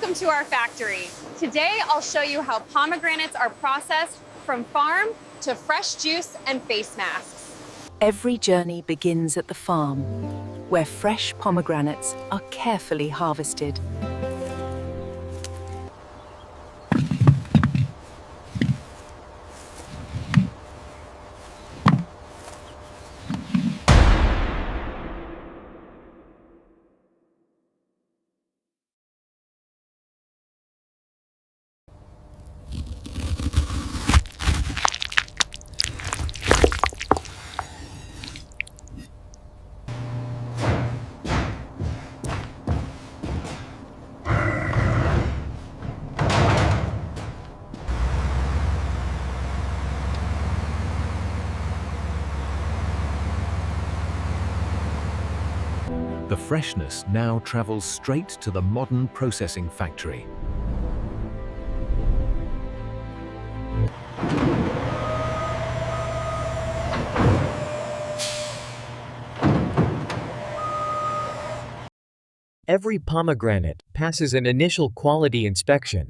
welcome to our factory. Today, I'll show you how pomegranates are processed from farm to fresh juice and face masks. Every journey begins at the farm, where fresh pomegranates are carefully harvested. The freshness now travels straight to the modern processing factory. Every pomegranate passes an initial quality inspection.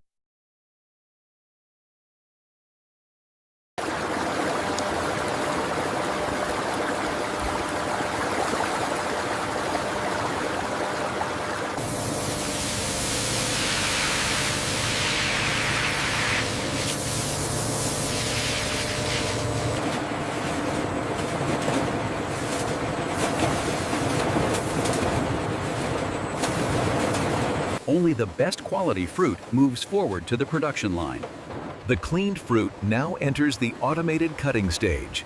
Only the best quality fruit moves forward to the production line. The cleaned fruit now enters the automated cutting stage.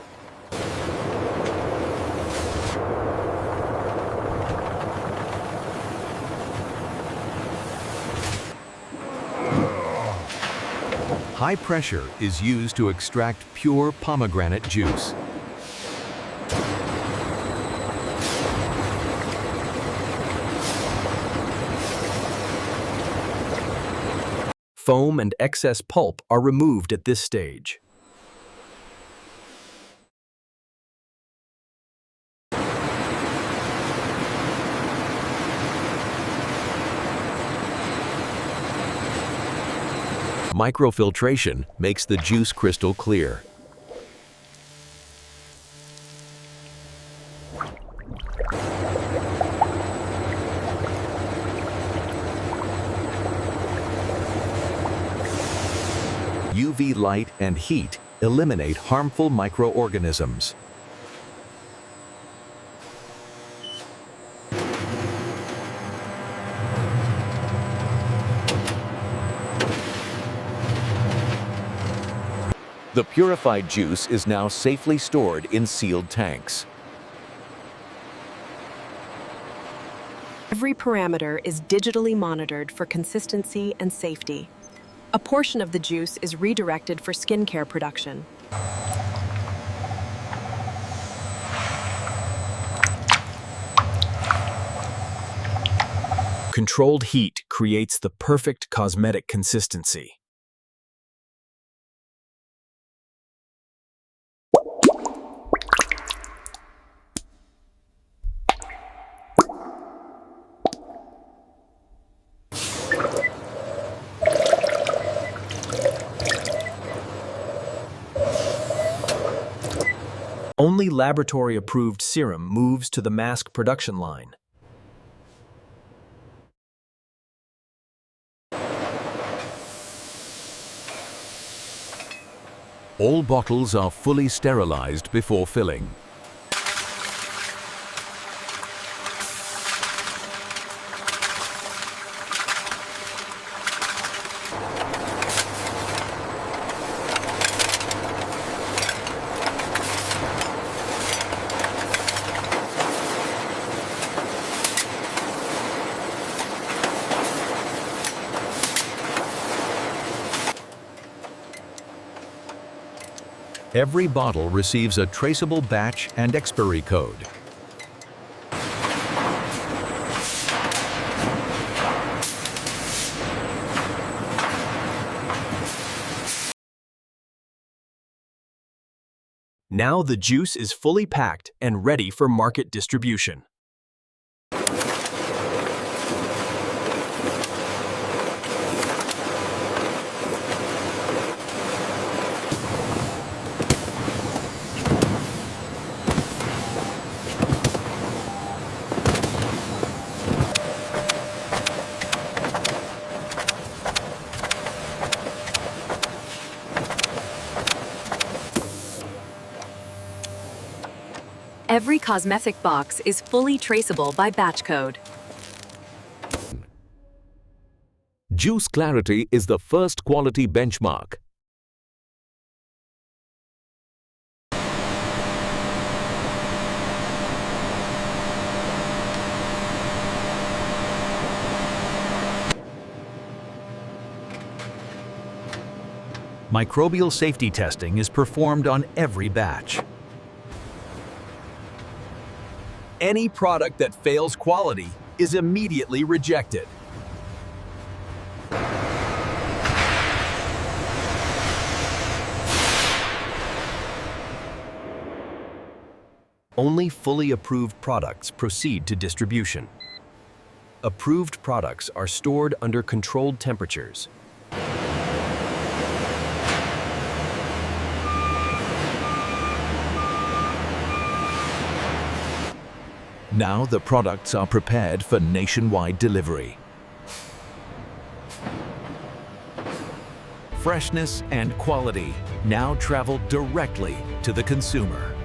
High pressure is used to extract pure pomegranate juice. Foam and excess pulp are removed at this stage. Microfiltration makes the juice crystal clear. UV light and heat eliminate harmful microorganisms. The purified juice is now safely stored in sealed tanks. Every parameter is digitally monitored for consistency and safety. A portion of the juice is redirected for skincare production. Controlled heat creates the perfect cosmetic consistency. Only laboratory-approved serum moves to the mask production line. All bottles are fully sterilized before filling. Every bottle receives a traceable batch and expiry code. Now the juice is fully packed and ready for market distribution. Every cosmetic box is fully traceable by batch code. Juice clarity is the first quality benchmark. Microbial safety testing is performed on every batch. Any product that fails quality is immediately rejected. Only fully approved products proceed to distribution. Approved products are stored under controlled temperatures. Now the products are prepared for nationwide delivery. Freshness and quality now travel directly to the consumer.